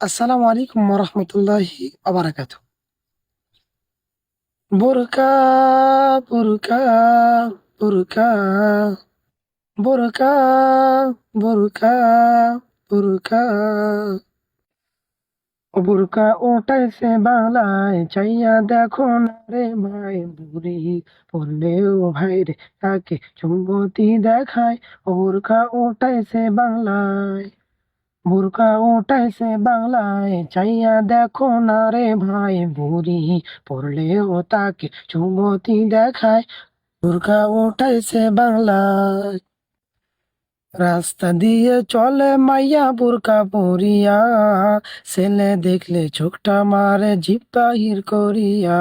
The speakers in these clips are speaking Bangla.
আসসালামু আলাইকুম রহমতুল্লাহি আবরাকাতু। বোরকা বোরকা বোরকা বোরকা বোরকা বোরকা বোরকা ওঠাইছে বাংলায় চাইয়া দেখো না রে ভাই বুড়ি পড়লেও ভাই রে তাকে চুম্বতী দেখায়। বোরকা ওঠাইছে বাংলায়, বোরকা উঠাইছে বাংলায় চাইয়া দেখো না রে ভাই বুড়ি পড়লেও তাকে চুম্বতী দেখায়। বোরকা উঠাইছে বাংলায়, রাস্তা দিয়ে চলে মাইয়া বোরকা পরিয়া, ছেলে দেখলে চোখটা মারে জিভ বাহির করিয়া।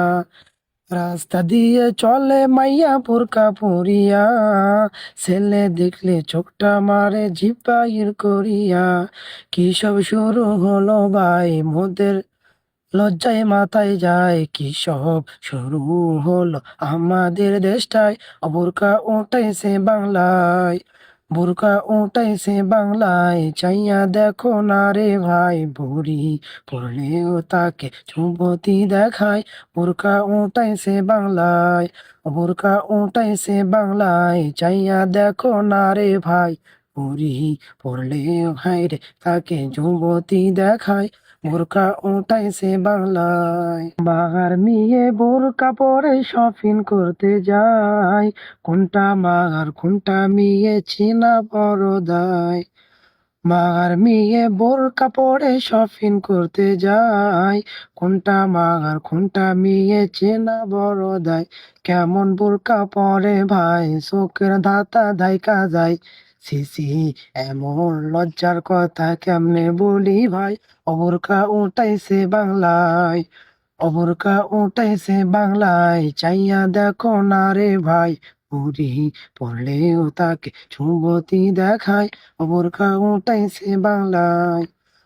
রাস্তা দিয়ে চলে মাইয়া বোরকা পরিয়া, ছেলে দেখলে চোখটা মারে জিভ বাহির করিয়া। কি সব শুরু হলো ভাই মোদের লজ্জায় মাথায় যায়, কি সব শুরু হলো আমাদের দেশটায়। বোরকা উঠাইছে বাংলায়, বোরকা উঠাইছে বাংলায় চাইয়া দেখো না রে ভাই বুড়ি পড়লেও তাকে চুম্বতী দেখায়। বোরকা উঠাইছে বাংলায়, বোরকা উঠাইছে বাংলায় চাইয়া দেখো না রে ভাই বুড়ি পড়লেও ভাই রে তাকে যুবতী দেখায়। বোরকা উঠাইছে বাংলায়, বাগার মেয়ে বোরকা পরে শপিং করতে যায়, কোনটা মাগার কোনটা মেয়ে চেনা বড় দায়। মাগার মেয়ে বোরকা পরে শপিং করতে যায়, কোনটা মাগার কোনটা মেয়ে চেনা বড় দায়। কেমন বোরকা পরে ভাই চোখের ধাতা ধাইকা যায়, সিসি এমন লজ্জার কথা কেমনে বলি ভাই। বোরকা উঠাইছে বাংলায়, বোরকা উঠাইছে বাংলায় চাইয়া দেখো না রে ভাই বুড়ি পড়লেও তাকে চুম্বতী দেখায়। বোরকা উঠাইছে বাংলায়,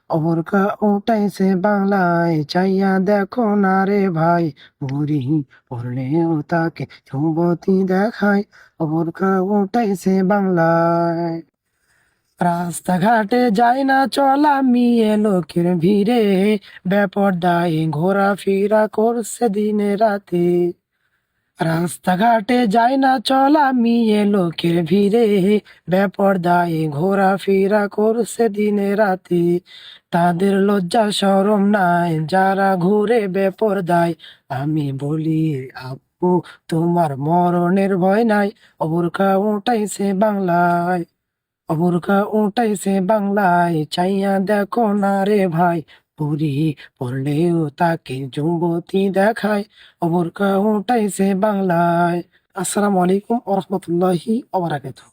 বোরকা উঠাইছে বাংলায় চাইয়া দেখো না রে ভাই বুড়ি পড়লেও তাকে চুম্বতী দেখায়। বোরকা উঠাইছে বাংলায়, রাস্তাঘাটে যায় না চলা মেয়ে লোকের ভিড়ে, বেপরদায় ঘোরাফেরা করছে দিনে রাতে। রাস্তাঘাটে যায় না চলা মেয়ে লোকের ভিড়ে, বেপরদায় ঘোরাফেরা করছে দিনে রাতে। তাদের লজ্জা শরম নাই যারা ঘুরে বেপরদায়, আমি বলি আপু তোমার মরণের ভয় নাই। বোরকা উঠাইছে বাংলায়, বোরকা উঠাইছে বাংলায় চাইয়া দেখো না রে ভাই বুড়ি পড়লেও তাকে যুবতী দেখায়। বোরকা উঠাইছে বাংলায়। আসসালামু আলাইকুম ওয়া রাহমাতুল্লাহি ওয়া বারাকাতুহু।